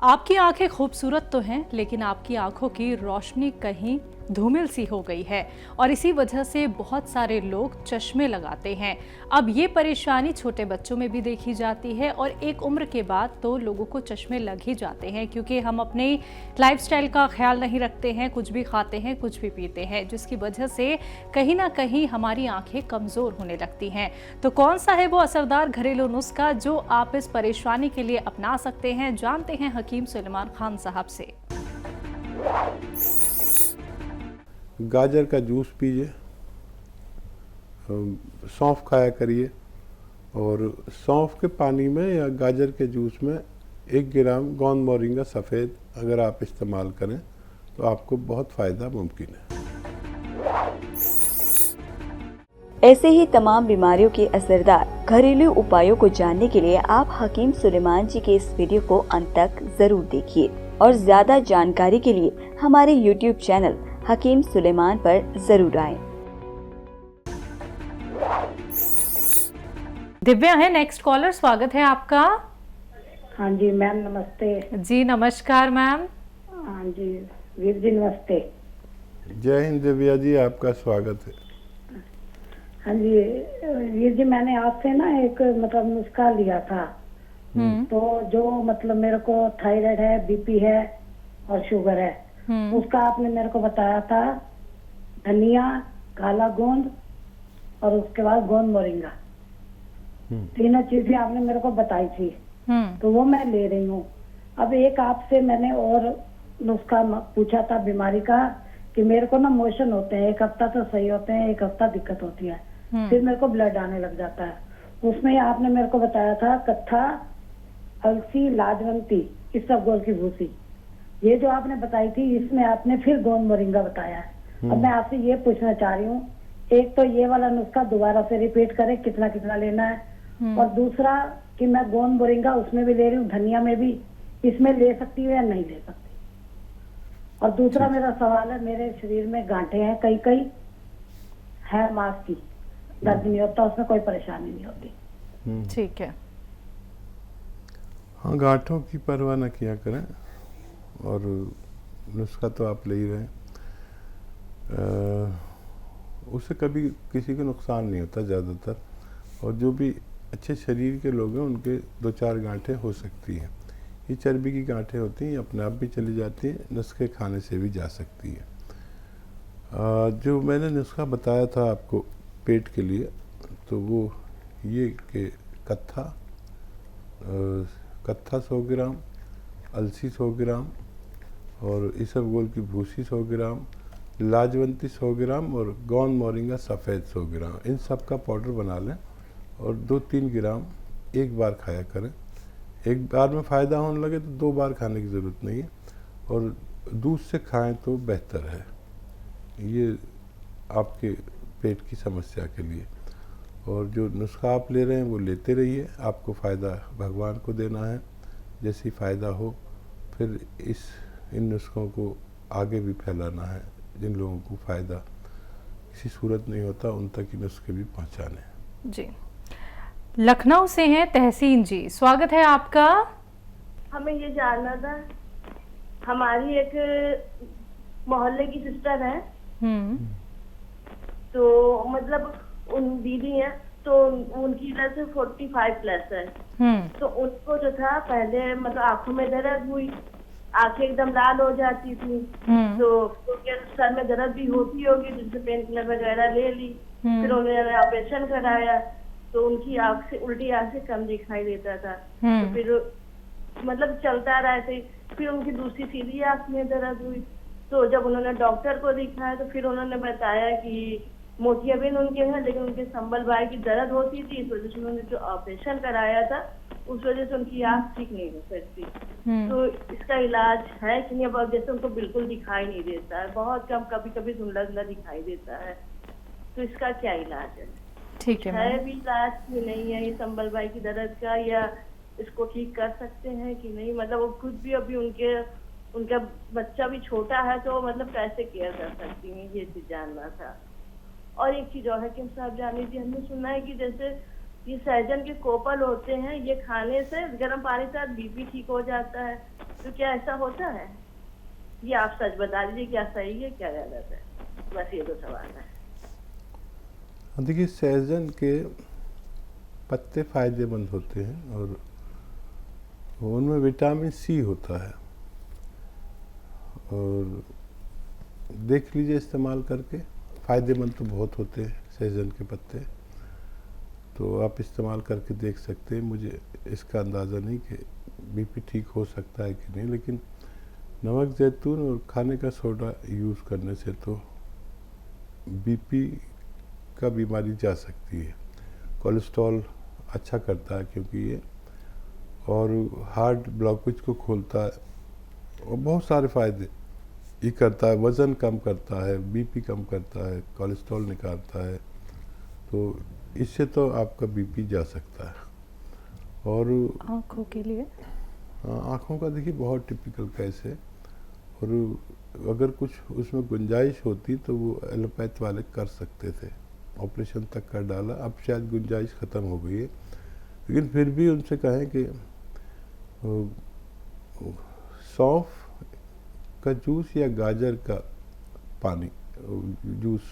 आपकी आंखें खूबसूरत तो हैं, लेकिन आपकी आंखों की रोशनी कहीं धूमिल सी हो गई है और इसी वजह से बहुत सारे लोग चश्मे लगाते हैं। अब ये परेशानी छोटे बच्चों में भी देखी जाती है और एक उम्र के बाद तो लोगों को चश्मे लग ही जाते हैं, क्योंकि हम अपने लाइफस्टाइल का ख्याल नहीं रखते हैं, कुछ भी खाते हैं, कुछ भी पीते हैं, जिसकी वजह से कहीं ना कहीं हमारी आंखें कमज़ोर होने लगती हैं। तो कौन सा है वो असरदार घरेलू नुस्खा जो आप इस परेशानी के लिए अपना सकते हैं, जानते हैं हकीम सुलेमान खान साहब से। गाजर का जूस पीजिए, सौंफ खाया करिए और सौंफ के पानी में या गाजर के जूस में 1 ग्राम गोंद मोरिंगा सफ़ेद अगर आप इस्तेमाल करें तो आपको बहुत फ़ायदा मुमकिन है। ऐसे ही तमाम बीमारियों के असरदार घरेलू उपायों को जानने के लिए आप हकीम सुलेमान जी के इस वीडियो को अंत तक जरूर देखिए और ज्यादा जानकारी के लिए हमारे YouTube चैनल हकीम सुलेमान पर जरूर आएं। दिव्या है नेक्स्ट कॉलर, स्वागत है आपका। हाँ जी मैम, नमस्ते। जी नमस्कार मैम। हाँ जी वीर जी, नमस्ते। जय हिंद दिव्या जी, आपका स्वागत है। हाँ जी वीर जी, मैंने आपसे ना एक नुस्खा लिया था। तो जो मेरे को थायराइड है, बीपी है और शुगर है, उसका आपने मेरे को बताया था धनिया, काला गोंद और उसके बाद गोंद मोरिंगा, तीनों चीजें आपने मेरे को बताई थी। तो वो मैं ले रही हूँ। अब एक आपसे मैंने और नुस्खा पूछा था बीमारी का कि मेरे को ना मोशन होते हैं, 1 हफ्ता तो सही होते हैं, 1 हफ्ता दिक्कत होती है, फिर मेरे को ब्लड आने लग जाता है। उसमें आपने मेरे को बताया था कत्था, अलसी, लाजवंती, इसबगोल की भूसी, ये जो आपने बताई थी, इसमें आपने फिर गोंद मोरिंगा बताया है। अब मैं आपसे ये पूछना चाह रही हूँ, एक तो ये वाला नुस्खा दोबारा से रिपीट करें, कितना कितना लेना है, और दूसरा कि मैं गोंद मोरिंगा उसमें भी ले रही हूँ, धनिया में भी, इसमें ले सकती हूँ या नहीं ले सकती। और दूसरा मेरा सवाल है, मेरे शरीर में गांठें हैं, कई कई है, मांस की दर्द नहीं होता, उसमें कोई परेशानी नहीं होती। ठीक है। हाँ, गांठों की परवाह न किया करें और नुस्खा तो आप ले ही रहे हैं, उससे कभी किसी को नुकसान नहीं होता ज़्यादातर, और जो भी अच्छे शरीर के लोग हैं उनके 2-4 गांठें हो सकती हैं। ये चर्बी की गांठें होती हैं, ये अपने आप भी चली जाती हैं, नुस्खे खाने से भी जा सकती है। जो मैंने नुस्खा बताया था आपको पेट के लिए, तो वो ये कि कत्था 100 ग्राम, अलसी 100 ग्राम और इसबगोल की भूसी 100 ग्राम, लाजवंती 100 ग्राम और गोंद मोरिंगा सफ़ेद 100 ग्राम, इन सब का पाउडर बना लें और 2-3 ग्राम एक बार खाया करें। एक बार में फ़ायदा होने लगे तो 2 बार खाने की ज़रूरत नहीं है, और दूध से खाएं तो बेहतर है ये आपके पेट की समस्या के लिए। और जो नुस्खा आप ले रहे हैं वो लेते रहिए, आपको फ़ायदा भगवान को देना है, जैसी फ़ायदा हो फिर इन नुस्खों को आगे भी फैलाना है। जिन लोगों को फ़ायदा किसी सूरत नहीं होता उन तक ये नुस्खे भी पहुँचाने। जी, लखनऊ से हैं तहसीन जी, स्वागत है आपका। हमें ये जानना था, हमारी एक मोहल्ले की सिस्टर है, तो उन दीदी हैं, तो उनकी एज 45+ है, तो उनको जो था पहले आंखों में दर्द हुई, आंखें एकदम लाल हो जाती थी, तो सर में दर्द भी होती होगी, जिनसे पेन किलर वगैरह ले ली, फिर उन्होंने ऑपरेशन कराया, तो उनकी आंख से उल्टी आंख से कम दिखाई देता था, तो फिर चलता रहा ऐसे। फिर उनकी दूसरी सीधी आंख में दर्द हुई, तो जब उन्होंने डॉक्टर को दिखाया तो फिर उन्होंने बताया कि मोतियाबिंद उनके हैं, लेकिन उनके संबल भाई की दर्द होती थी, इस वजह से उन्होंने जो ऑपरेशन कराया था उस वजह से उनकी आंख ठीक नहीं हो सकती। तो इसका इलाज है कि नहीं? अब जैसे उनको बिल्कुल दिखाई नहीं देता है, बहुत कम, कभी कभी धुंधला धुंधला दिखाई देता है, तो इसका क्या इलाज है? ठीक है भी इलाज की नहीं है ये संबल भाई की दर्द का, या इसको ठीक कर सकते हैं कि नहीं? वो खुद भी अभी उनका बच्चा भी छोटा है, तो कैसे केयर कर सकती हैं, ये चीज जानना था। और एक चीज और है कि साहब जान लीजिए, हमने सुना है कि जैसे ये सहजन के कोपल होते हैं, ये खाने से गर्म पानी से बीपी ठीक हो जाता है, तो क्या ऐसा होता है? ये आप सच बता दीजिए, क्या सही है क्या गलत है, बस ये दो सवाल है। देखिए, सहजन के पत्ते फायदेमंद होते हैं और उनमें विटामिन सी होता है, और देख लीजिए इस्तेमाल करके, फ़ायदेमंद तो बहुत होते हैं सहजन के पत्ते, तो आप इस्तेमाल करके देख सकते हैं। मुझे इसका अंदाज़ा नहीं कि बीपी ठीक हो सकता है कि नहीं, लेकिन नमक जैतून और खाने का सोडा यूज़ करने से तो बीपी का बीमारी जा सकती है। कोलेस्ट्रॉल अच्छा करता है क्योंकि ये, और हार्ट ब्लॉकेज को खोलता है और बहुत सारे फ़ायदे ये करता है। वज़न कम करता है, बीपी कम करता है, कोलेस्ट्रॉल निकालता है, तो इससे तो आपका बीपी जा सकता है। और आँखों के लिए? हाँ, आँखों का देखिए बहुत टिपिकल केस है, और अगर कुछ उसमें गुंजाइश होती तो वो एलोपैथ वाले कर सकते थे, ऑपरेशन तक कर डाला, अब शायद गुंजाइश ख़त्म हो गई है, लेकिन फिर भी उनसे कहें कि सौंफ का जूस या गाजर का पानी जूस,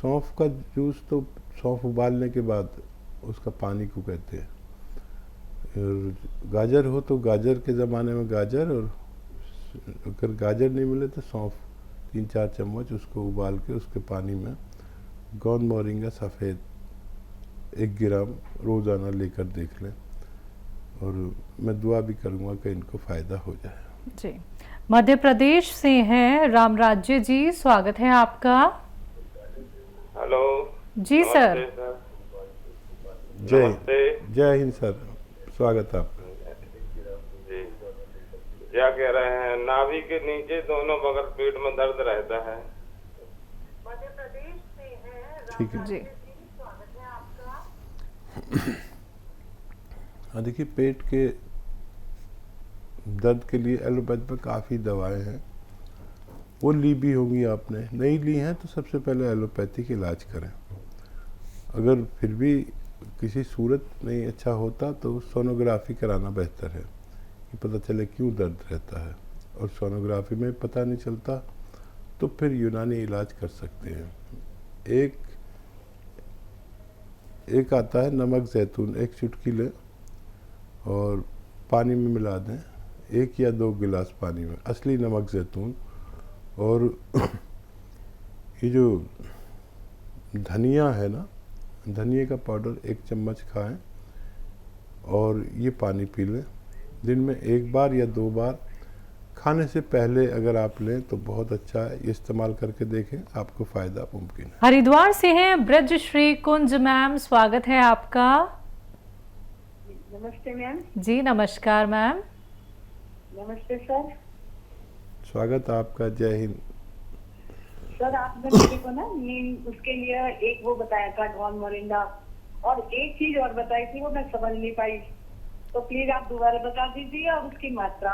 सौंफ का जूस तो सौंफ उबालने के बाद उसका पानी को कहते हैं, और गाजर हो तो गाजर के ज़माने में गाजर, और अगर गाजर नहीं मिले तो सौंफ 3-4 चम्मच उसको उबाल के उसके पानी में गोंद मोरिंगा सफ़ेद 1 ग्राम रोज़ाना लेकर देख लें, और मैं दुआ भी करूँगा कि इनको फ़ायदा हो जाए। जी, मध्य प्रदेश से हैं रामराज्य जी, स्वागत है आपका। हेलो जी सर। जय हिंद सर, स्वागत है आपका। जी, क्या कह रहे हैं? नाभि के नीचे दोनों बगल पेट में दर्द रहता है। मध्य प्रदेश से है। ठीक है जी। स्वागत है आपका। हाँ, देखिए, पेट के दर्द के लिए एलोपैथ में काफ़ी दवाएं हैं, वो ली भी होंगी आपने, नहीं ली हैं तो सबसे पहले एलोपैथिक इलाज करें। अगर फिर भी किसी सूरत नहीं अच्छा होता तो सोनोग्राफी कराना बेहतर है कि पता चले क्यों दर्द रहता है, और सोनोग्राफी में पता नहीं चलता तो फिर यूनानी इलाज कर सकते हैं। एक आता है नमक जैतून, 1 चुटकी लें और पानी में मिला दें, 1 या 2 गिलास पानी में, असली नमक जैतून। और ये जो धनिया है ना, धनिया का पाउडर 1 चम्मच खाएं और ये पानी पी लें। दिन में 1 बार या 2 बार खाने से पहले अगर आप लें तो बहुत अच्छा है, ये इस्तेमाल करके देखें, आपको फ़ायदा मुमकिन है। हरिद्वार से हैं ब्रज श्री कुंज मैम, स्वागत है आपका। नमस्ते मैम। जी नमस्कार मैम। नमस्ते सर। स्वागत है आपका, जय हिंद। सर आपने मेरे को ना नींद उसके लिए एक वो बताया था गॉन मोरिंगा, और एक चीज और बताई थी वो मैं समझ नहीं पाई, तो प्लीज आप दोबारा बता दीजिए, और उसकी मात्रा।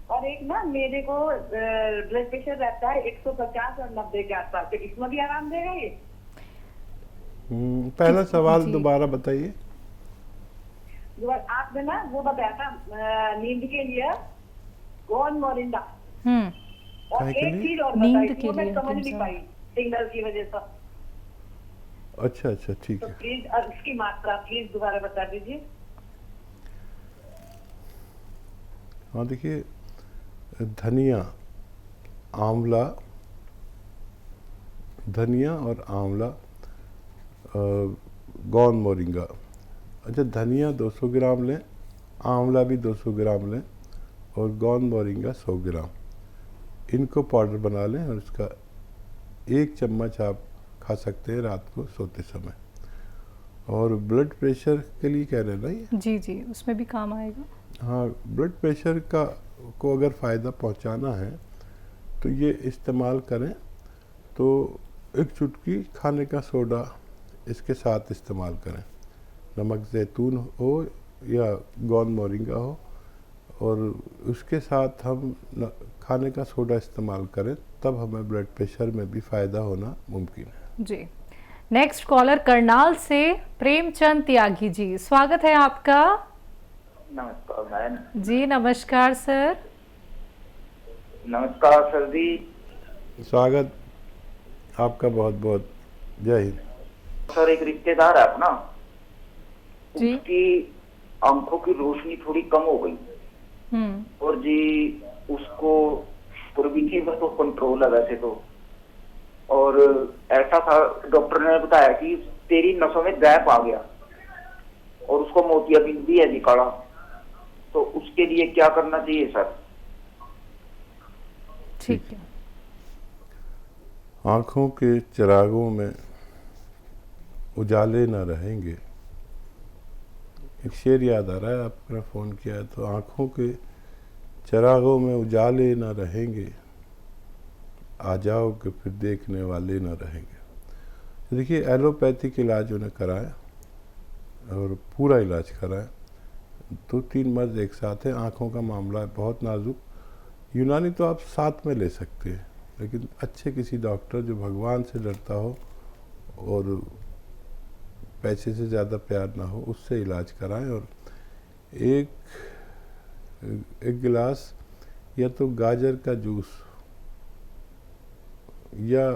और एक ना मेरे को ब्लड प्रेशर रहता है 150 और 90 के आसपास, तो इसमें भी आराम देगा ये? पहला सवाल दोबारा बताइए। आपने ना वो बताया था नींद के लिए गॉन मोरिंगा, और काहे के एक लिए? चीज और नींद बताई थी के वो मैं लिए, समझ नहीं अच्छा। पाई सिग्नल की वजह से। अच्छा, ठीक तो है। प्लीज उसकी मात्रा प्लीज दोबारा बता दीजिए। हाँ, देखिए, धनिया और आंवला, गौन मोरिंगा। अच्छा, धनिया 200 ग्राम लें, आंवला भी 200 ग्राम लें, और गौन मोरिंगा 100 ग्राम, इनको पाउडर बना लें, और इसका 1 चम्मच आप खा सकते हैं रात को सोते समय। और ब्लड प्रेशर के लिए कह रहे हैं ना ये? जी, उसमें भी काम आएगा। हाँ, ब्लड प्रेशर को अगर फ़ायदा पहुंचाना है तो ये इस्तेमाल करें, तो 1 चुटकी खाने का सोडा इसके साथ इस्तेमाल करें, नमक जैतून हो या गौन मोरिंगा हो, और उसके साथ हम खाने का सोडा इस्तेमाल करें, तब हमें ब्लड प्रेशर में भी फ़ायदा होना मुमकिन है। जी, नेक्स्ट कॉलर करनाल से प्रेमचंद त्यागी जी, स्वागत है आपका। नमस्कार मैम। जी नमस्कार सर। नमस्कार सर जी। स्वागत आपका बहुत बहुत। जय हिंद। सर एक रिश्तेदार है अपना, जी। उसकी आंखों की रोशनी थोड़ी कम हो गई और जी उसको पूर्वी बस तो कंट्रोल है वैसे तो, और ऐसा था डॉक्टर ने बताया कि तेरी नसों में गैप आ गया और उसको मोतियाबिंद भी है निकाला, तो उसके लिए क्या करना चाहिए सर? ठीक है। आँखों के चिरागों में उजाले न रहेंगे। एक शेर याद आ रहा है, आपने फ़ोन किया है तो। आँखों के चिरागों में उजाले न रहेंगे, आ जाओ कि फिर देखने वाले न रहेंगे। तो देखिए, एलोपैथिक इलाज उन्हें कराया और पूरा इलाज कराया। 2-3 मर्ज एक साथ हैं। आँखों का मामला है बहुत नाजुक। यूनानी तो आप साथ में ले सकते हैं, लेकिन अच्छे किसी डॉक्टर जो भगवान से डरता हो और पैसे से ज़्यादा प्यार ना हो, उससे इलाज कराएं। और एक गिलास या तो गाजर का जूस या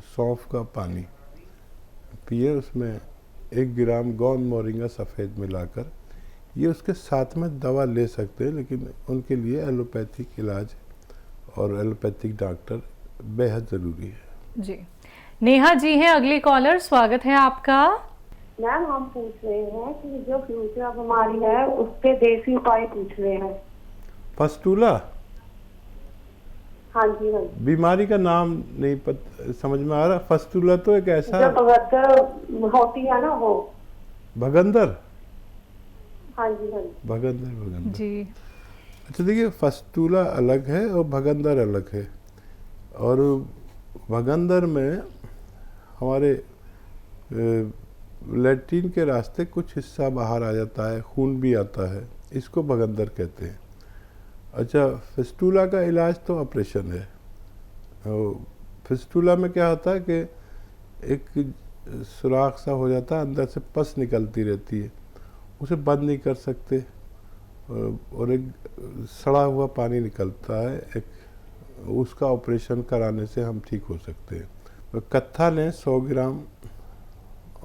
सौंफ का पानी पिए, उसमें 1 ग्राम गोंद मोरिंगा सफ़ेद मिलाकर। ये उसके साथ में दवा ले सकते हैं, लेकिन उनके लिए एलोपैथिक इलाज और एलोपैथिक डॉक्टर बेहद ज़रूरी है। जी। नेहा जी हैं अगली कॉलर, स्वागत है आपका। मैम हम पूछ रहे हैं कि जो फ्यूचर बीमारी है उसके देसी उपाय पूछ रहे हैं। फस्तूला हाँ जी हाँ जी। बीमारी का नाम नहीं समझ में आ रहा। फस्तूला तो एक ऐसा जो भगदड़ होती है ना वो। भगंदर। हाँ जी हाँ जी। भगंदर जी। अच्छा देखिए, फस्तूला अलग है और भगंदर अलग है। और भगंदर में हमारे लैट्रिन के रास्ते कुछ हिस्सा बाहर आ जाता है, खून भी आता है, इसको भगंदर कहते हैं। अच्छा, फिस्टूला का इलाज तो ऑपरेशन है। फिस्टूला में क्या होता है कि एक सुराख सा हो जाता है, अंदर से पस निकलती रहती है, उसे बंद नहीं कर सकते और एक सड़ा हुआ पानी निकलता है, एक उसका ऑपरेशन कराने से हम ठीक हो सकते हैं। तो कत्था लें 100 ग्राम,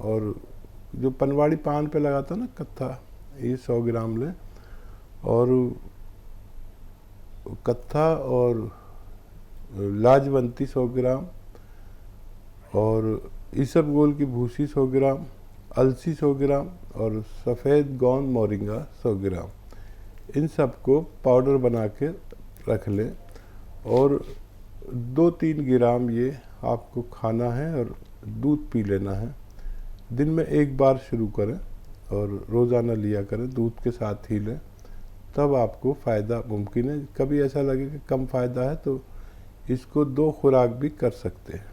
और जो पनवाड़ी पान पे लगाता ना कत्था, ये 100 ग्राम लें। और कत्था और लाजवंती 100 ग्राम, और इसबगोल की भूसी 100 ग्राम, अलसी 100 ग्राम और सफ़ेद गोंद मोरिंगा 100 ग्राम, इन सबको पाउडर बना के रख लें। और 2-3 ग्राम ये आपको खाना है और दूध पी लेना है। दिन में 1 बार शुरू करें और रोज़ाना लिया करें, दूध के साथ ही लें, तब आपको फ़ायदा मुमकिन है। कभी ऐसा लगे कि कम फ़ायदा है तो इसको 2 खुराक भी कर सकते हैं।